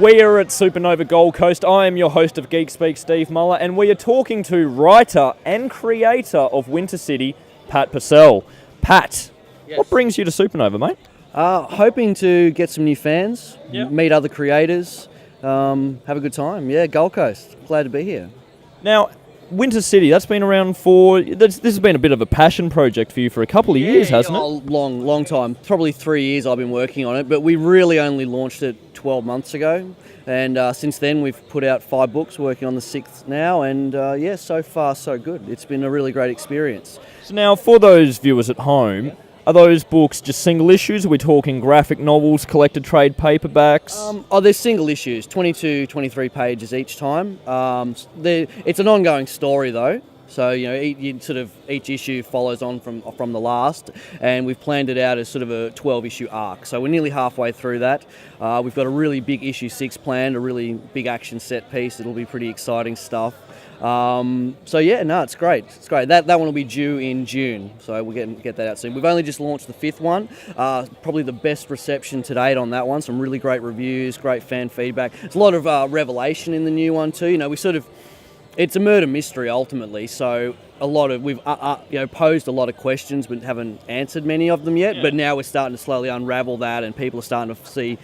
We are at Supanova Gold Coast. I am your host of Geek Speak, Steve Muller, and we are talking to writer and creator of Winter City, Pat Purcell. Pat, Yes. What brings you to Supanova, mate? Hoping to get some new fans, meet other creators, have a good time. Yeah, Gold Coast. Glad to be here. Now, Winter City, that's been around this has been a bit of a passion project for you for a couple of years, hasn't it? Long time. Probably 3 years I've been working on it, but we really only launched it 12 months ago. And since then we've put out 5 books, working on the 6th now, and so far so good. It's been a really great experience. So now, for those viewers at home, are those books just single issues? Are we talking graphic novels, collected trade paperbacks? There's single issues, 22, 23 pages each time. It's an ongoing story though, so each issue follows on from the last, and we've planned it out as sort of a 12-issue arc. So we're nearly halfway through that. We've got a really big issue 6 planned, a really big action set piece. It'll be pretty exciting stuff. It's great. It's great. That one will be due in June, so we'll get that out soon. We've only just launched the 5th one. Probably the best reception to date on that one. Some really great reviews, great fan feedback. There's a lot of revelation in the new one too. It's a murder mystery ultimately, so we've posed a lot of questions but haven't answered many of them yet. Yeah. But now we're starting to slowly unravel that, and people are starting to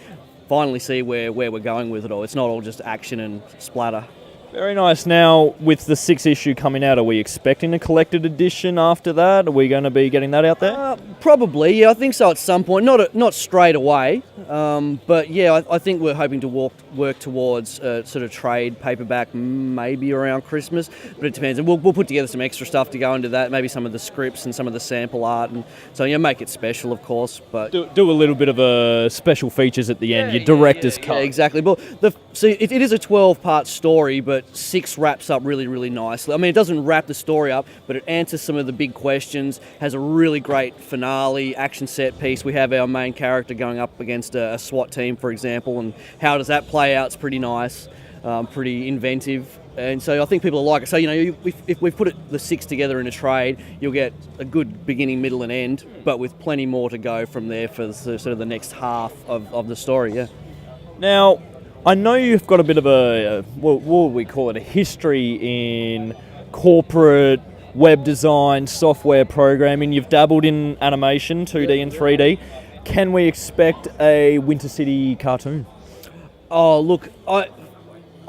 finally see where we're going with it all. It's not all just action and splatter. Very nice. Now, with the 6th issue coming out, are we expecting a collected edition after that? Are we going to be getting that out there? Probably, yeah. I think so at some point. Not straight away, but yeah, I think we're hoping to work towards a sort of trade paperback maybe around Christmas, but it depends. And we'll put together some extra stuff to go into that, maybe some of the scripts and some of the sample art, and so make it special, of course. But do a little bit of a special features at the end, your director's cut. Yeah, exactly. But it is a 12-part story, but 6 wraps up really, really nicely. I mean, it doesn't wrap the story up, but it answers some of the big questions, has a really great finale, action set piece. We have our main character going up against a SWAT team, for example, and how does that play out? It's pretty nice, pretty inventive. And so I think people will like it. So, if we put the 6 together in a trade, you'll get a good beginning, middle and end, but with plenty more to go from there for sort of the next half of the story, yeah. Now, I know you've got a bit of what would we call it, a history in corporate web design, software programming. You've dabbled in animation, 2D and 3D. Can we expect a Winter City cartoon? Oh, look,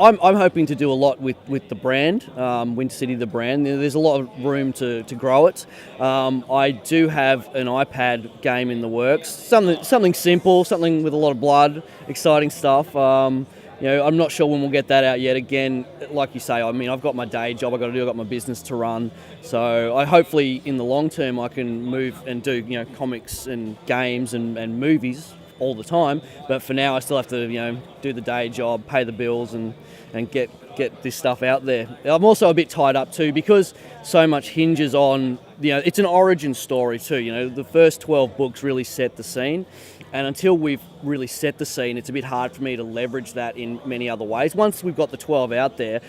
I'm hoping to do a lot with the brand, Winter City, the brand. There's a lot of room to grow it. I do have an iPad game in the works, something simple, something with a lot of blood, exciting stuff. I'm not sure when we'll get that out yet. Again, like you say, I mean, I've got my day job I've got my business to run. So I hopefully in the long term I can move and do comics and games and movies all the time, but for now I still have to do the day job, pay the bills and get this stuff out there. I'm also a bit tied up too because so much hinges on it's an origin story too. The first 12 books really set the scene, and until we've really set the scene, it's a bit hard for me to leverage that in many other ways. Once we've got the 12 out there,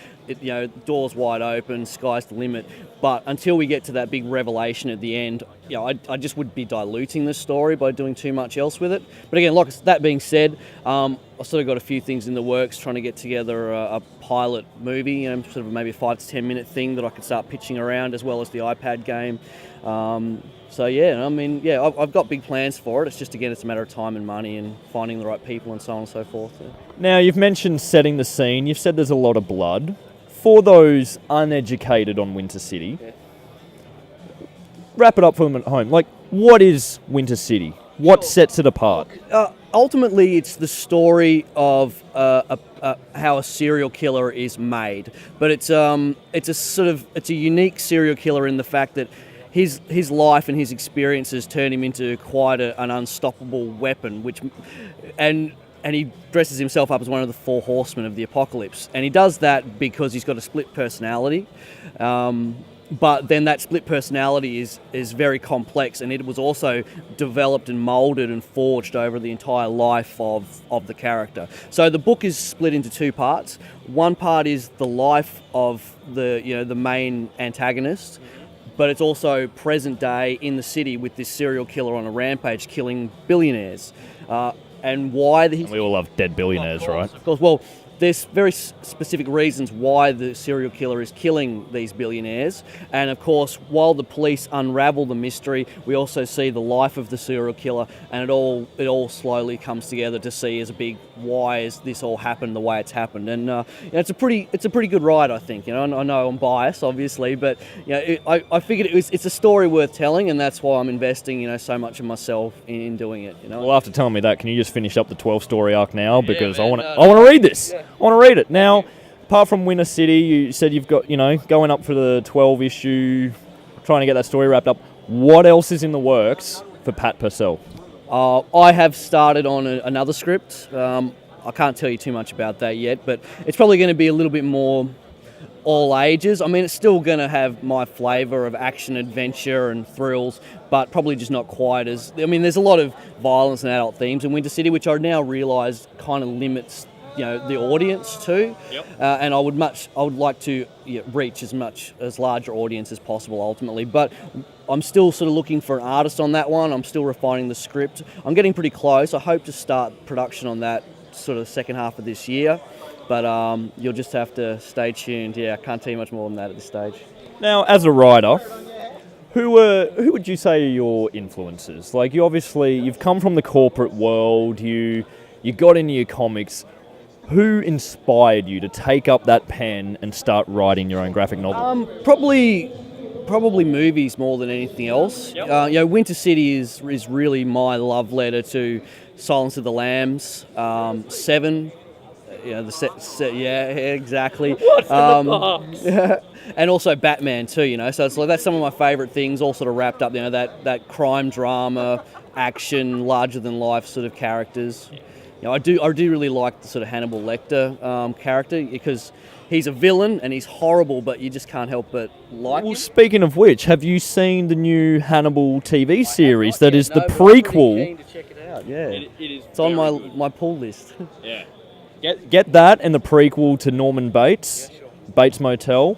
doors wide open, sky's the limit. But until we get to that big revelation at the end, I just would be diluting the story by doing too much else with it. But again, that being said, I've sort of got a few things in the works, trying to get together a pilot movie, sort of maybe a 5 to 10 minute thing that I could start pitching around, as well as the iPad game. I've got big plans for it. It's just, again, it's a matter of time and money and finding the right people and so on and so forth. Yeah. Now, you've mentioned setting the scene. You've said there's a lot of blood. For those uneducated on Winter City, wrap it up for them at home. What is Winter City? What sets it apart? Ultimately, it's the story of how a serial killer is made. But it's a unique serial killer in the fact that his life and his experiences turn him into quite an unstoppable weapon, and he dresses himself up as one of the 4 horsemen of the apocalypse. And he does that because he's got a split personality. But then that split personality is very complex, and it was also developed and moulded and forged over the entire life of the character. So the book is split into 2 parts. One part is the life of the main antagonist, but it's also present day in the city with this serial killer on a rampage killing billionaires. and why the We all love dead billionaires, right? Of course. Well, there's very specific reasons why the serial killer is killing these billionaires. And of course, while the police unravel the mystery, we also see the life of the serial killer, and it all slowly comes together to see as a big why has this all happened the way it's happened. And it's a pretty good ride, I think. I know I'm biased, obviously, but I figured it's a story worth telling, and that's why I'm investing so much of myself in doing it. Well, after telling me that, can you just finish up the 12-story arc now? Because man, I want to read this. Yeah. I want to read it. Now, apart from Winter City, you said you've got, going up for the 12 issue, trying to get that story wrapped up. What else is in the works for Pat Purcell? I have started on another script. I can't tell you too much about that yet, but it's probably going to be a little bit more all ages. I mean, it's still going to have my flavour of action, adventure and thrills, but probably just not quite as... I mean, there's a lot of violence and adult themes in Winter City, which I now realise kind of limits the audience too. Yep. And I would like to reach as larger audience as possible ultimately, but I'm still sort of looking for an artist on that one. I'm still refining the script. I'm getting pretty close. I hope to start production on that sort of second half of this year, but you'll just have to stay tuned. I can't tell you much more than that at this stage. Now, as a writer, who would you say are your influences? Like, you've come from the corporate world, you got into your comics. Who inspired you to take up that pen and start writing your own graphic novel? Probably movies more than anything else. Yep. Winter City is really my love letter to Silence of the Lambs, Seven. Exactly. What's in the box? And also Batman too. So it's like that's some of my favourite things, all sort of wrapped up. That crime drama, action, larger than life sort of characters. I do really like the sort of Hannibal Lecter character because he's a villain and he's horrible, but you just can't help but like him. Speaking of which, have you seen the new Hannibal TV series that is the prequel? I'm really keen to check it out. Yeah, it's on my pull list. Yeah, get that and the prequel to Norman Bates, Bates Motel.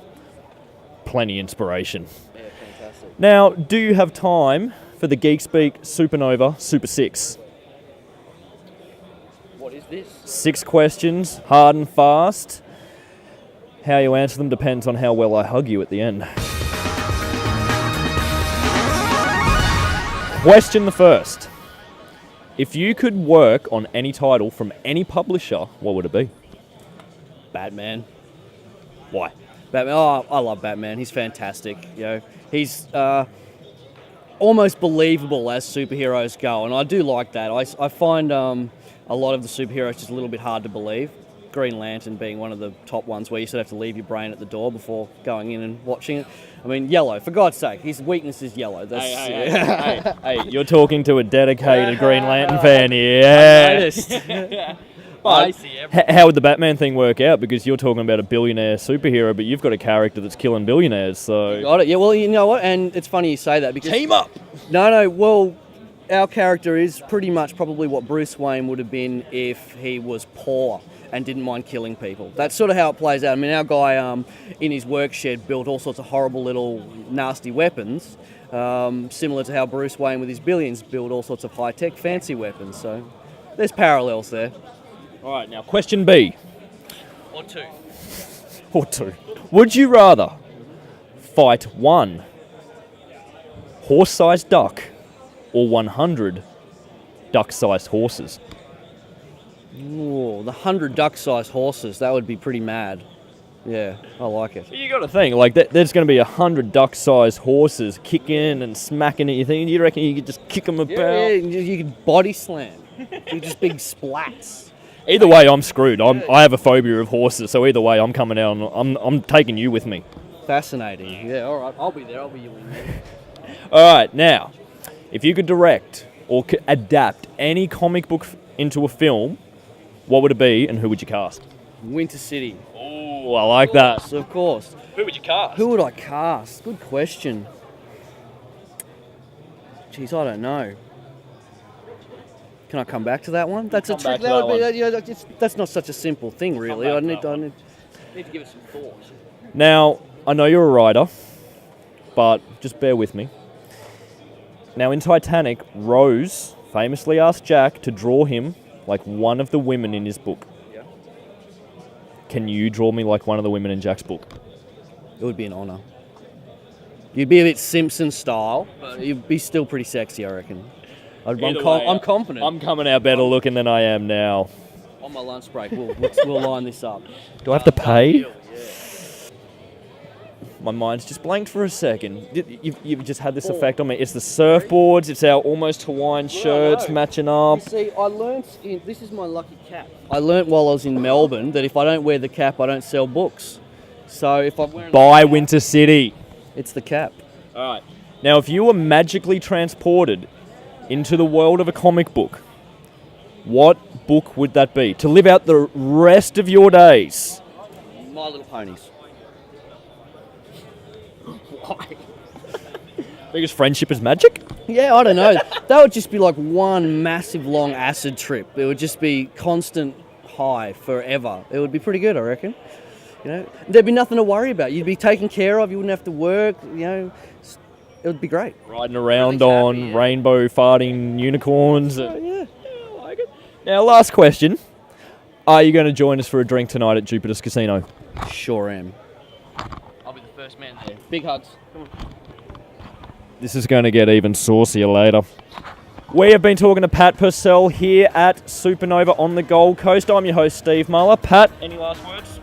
Plenty inspiration. Yeah, fantastic. Now, do you have time for the Geek Speak Supanova Super 6? What is this? 6 questions, hard and fast. How you answer them depends on how well I hug you at the end. Question the first. If you could work on any title from any publisher, what would it be? Batman. Why? Batman. Oh, I love Batman. He's fantastic. He's almost believable as superheroes go, and I do like that. I find a lot of the superheroes just a little bit hard to believe. Green Lantern being one of the top ones where you sort of have to leave your brain at the door before going in and watching it. I mean, yellow, for God's sake, his weakness is yellow. Hey, you're talking to a dedicated Green Lantern fan here. I see everything. How would the Batman thing work out? Because you're talking about a billionaire superhero, but you've got a character that's killing billionaires, so... Got it. Yeah, well, you know what? And it's funny you say that because... Team up! No, well... Our character is pretty much probably what Bruce Wayne would have been if he was poor and didn't mind killing people. That's sort of how it plays out. I mean, our guy in his work shed built all sorts of horrible little nasty weapons, similar to how Bruce Wayne with his billions built all sorts of high-tech fancy weapons. So there's parallels there. All right, now question B. Or two. Would you rather fight 1 horse-sized duck or 100 duck-sized horses? Ooh, the 100 duck-sized horses, that would be pretty mad. Yeah, I like it. You got to think, like, there's going to be 100 duck-sized horses kicking and smacking at your thing. You reckon you could just kick them about? Yeah, you could body slam. Just big splats. Either way, I'm screwed. I have a phobia of horses, so either way, I'm coming out and I'm taking you with me. Fascinating. Yeah, all right, I'll be there. I'll be you in there. All right, now... If you could direct or adapt any comic book into a film, what would it be and who would you cast? Winter City. Oh, I like that. Of course. Who would you cast? Who would I cast? Good question. Jeez, I don't know. Can I come back to that one? That's that's not such a simple thing, really. I need to give it some thought. Now, I know you're a writer, but just bear with me. Now, in Titanic, Rose famously asked Jack to draw him like one of the women in his book, can you draw me like one of the women in Jack's book? It would be an honour. You'd be a bit Simpson style, but you'd be still pretty sexy, I reckon. I'm confident. I'm coming out better looking than I am now. On my lunch break, we'll line this up. Do I have to pay? My mind's just blanked for a second. You've just had this effect on me. It's the surfboards, it's our almost Hawaiian shirts matching up. You see, this is my lucky cap. I learnt while I was in Melbourne that if I don't wear the cap, I don't sell books. So if I'm wearing Buy Winter City. it's the cap. All right. Now, if you were magically transported into the world of a comic book, what book would that be? To live out the rest of your days. My Little Ponies. Why? Because friendship is magic? Yeah, I don't know. That would just be like one massive long acid trip. It would just be constant high forever. It would be pretty good, I reckon. You know, there'd be nothing to worry about. You'd be taken care of. You wouldn't have to work. You know, it would be great. Riding around on rainbow farting unicorns. Yeah. I like it. Now, last question. Are you going to join us for a drink tonight at Jupiter's Casino? Sure am. I'll be the first man there. Big hugs. Come on. This is going to get even saucier later. We have been talking to Pat Purcell here at Supanova on the Gold Coast. I'm your host, Steve Muller. Pat, any last words?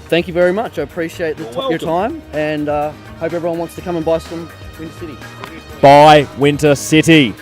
Thank you very much. I appreciate your welcome. time, and hope everyone wants to come and buy some Winter City. Buy Winter City.